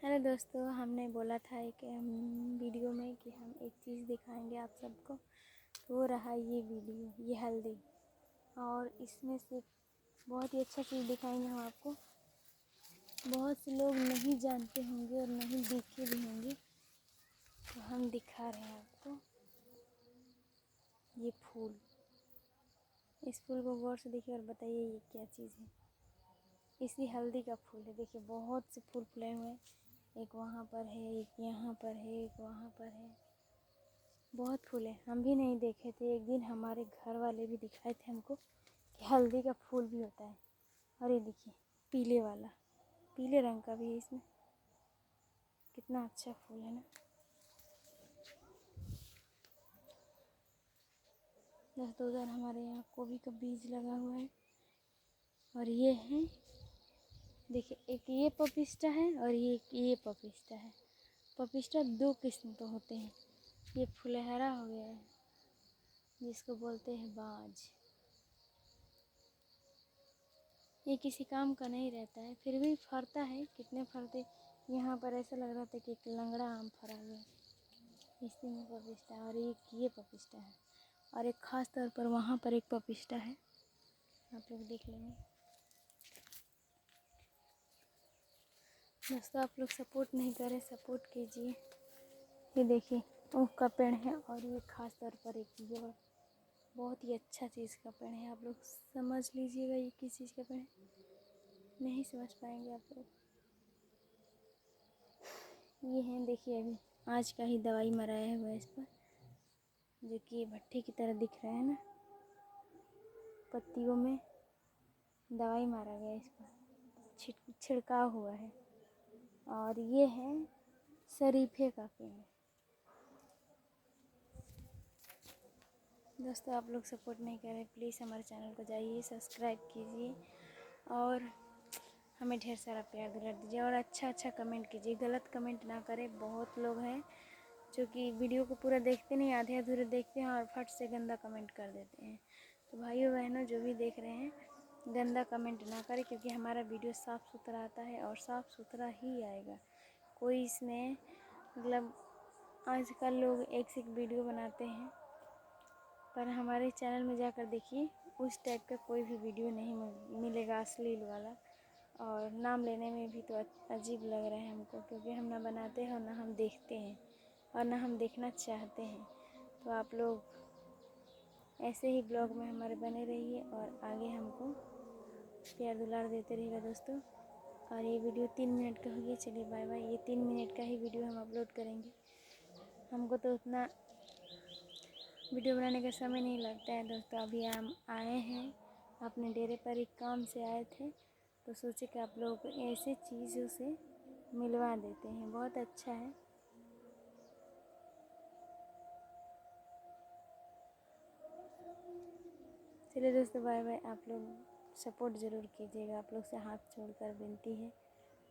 Hello दोस्तों, हमने बोला था कि हम वीडियो में कि हम एक चीज़ दिखाएंगे आप सबको। तो वो रहा ये वीडियो, ये हल्दी। और इसमें से बहुत ही अच्छा चीज़ दिखाएंगे हम आपको। बहुत से लोग नहीं जानते होंगे और नहीं देखे भी होंगे, तो हम दिखा रहे हैं आपको ये फूल। इस फूल को गौर से देखिए और बताइए ये क्या चीज़ है। इसी हल्दी का फूल है। देखिए बहुत से फूल फुलाए हुए हैं। एक वहाँ पर है, एक यहाँ पर है, एक वहाँ पर है। बहुत फूल है। हम भी नहीं देखे थे। एक दिन हमारे घर वाले भी दिखाए थे हमको कि हल्दी का फूल भी होता है। और ये देखिए पीले वाला, पीले रंग का भी है इसमें। कितना अच्छा फूल है ना। दोस्तों उधर हमारे यहाँ गोभी का बीज लगा हुआ है। और ये है, देखिए एक ये पपिस्ता है और ये पपिस्ता है। पपिस्ता दो किस्म के होते हैं। ये फुलहरा हो गया है जिसको बोलते हैं बाज। ये किसी काम का नहीं रहता है, फिर भी फरता है। कितने फरते, यहाँ पर ऐसा लग रहा था कि एक लंगड़ा आम फरा हुआ है। इसी में पपिस्ता है। और एक ये पपिस्ता है। और एक ख़ास तौर पर वहाँ पर एक पपिस्ता है, आप लोग देख लेंगे। दोस्तों आप लोग सपोर्ट नहीं करें, सपोर्ट कीजिए। ये देखिए ऊख का पेड़ है। और ये ख़ास तौर पर एक ये बहुत ही अच्छा चीज़ का पेड़ है। आप लोग समझ लीजिएगा ये किस चीज़ का पेड़ है। नहीं समझ पाएंगे आप लोग। ये है, देखिए अभी आज का ही दवाई मराया हुआ है इस पर, जो कि भट्टे की तरह दिख रहा है ना। पत्तियों में दवाई मारा गया इस पर, छिड़काव हुआ है। और ये है शरीफे का पेड़। दोस्तों आप लोग सपोर्ट नहीं कर रहे, प्लीज़ हमारे चैनल को जाइए, सब्सक्राइब कीजिए और हमें ढेर सारा प्यार दुलार दीजिए। और अच्छा अच्छा कमेंट कीजिए, गलत कमेंट ना करें। बहुत लोग हैं जो कि वीडियो को पूरा देखते नहीं, आधे अधूरे देखते हैं और फट से गंदा कमेंट कर देते हैं। तो भाइयों बहनों जो भी देख रहे हैं, गंदा कमेंट ना करें, क्योंकि हमारा वीडियो साफ़ सुथरा आता है और साफ़ सुथरा ही आएगा। कोई इसमें मतलब आजकल लोग एक से एक वीडियो बनाते हैं, पर हमारे चैनल में जाकर देखिए उस टाइप का कोई भी वीडियो नहीं मिलेगा, अश्लील वाला। और नाम लेने में भी तो अजीब लग रहा है हमको, क्योंकि हम ना बनाते हैं और ना हम देखते हैं और ना हम देखना चाहते हैं। तो आप लोग ऐसे ही ब्लॉग में हमारे बने रहिए और आगे हमको प्यार दुलार देते रहिएगा दोस्तों। और ये वीडियो 3 मिनट का हो गया। चलिए बाय बाय। ये 3 मिनट का ही वीडियो हम अपलोड करेंगे। हमको तो उतना वीडियो बनाने का समय नहीं लगता है दोस्तों। अभी हम आए हैं अपने डेरे पर, एक काम से आए थे, तो सोचे कि आप लोगों को ऐसे चीज़ों से मिलवा देते हैं। बहुत अच्छा है। चलिए दोस्तों बाय बाय। आप लोग सपोर्ट ज़रूर कीजिएगा, आप लोग से हाथ जोड़कर विनती है।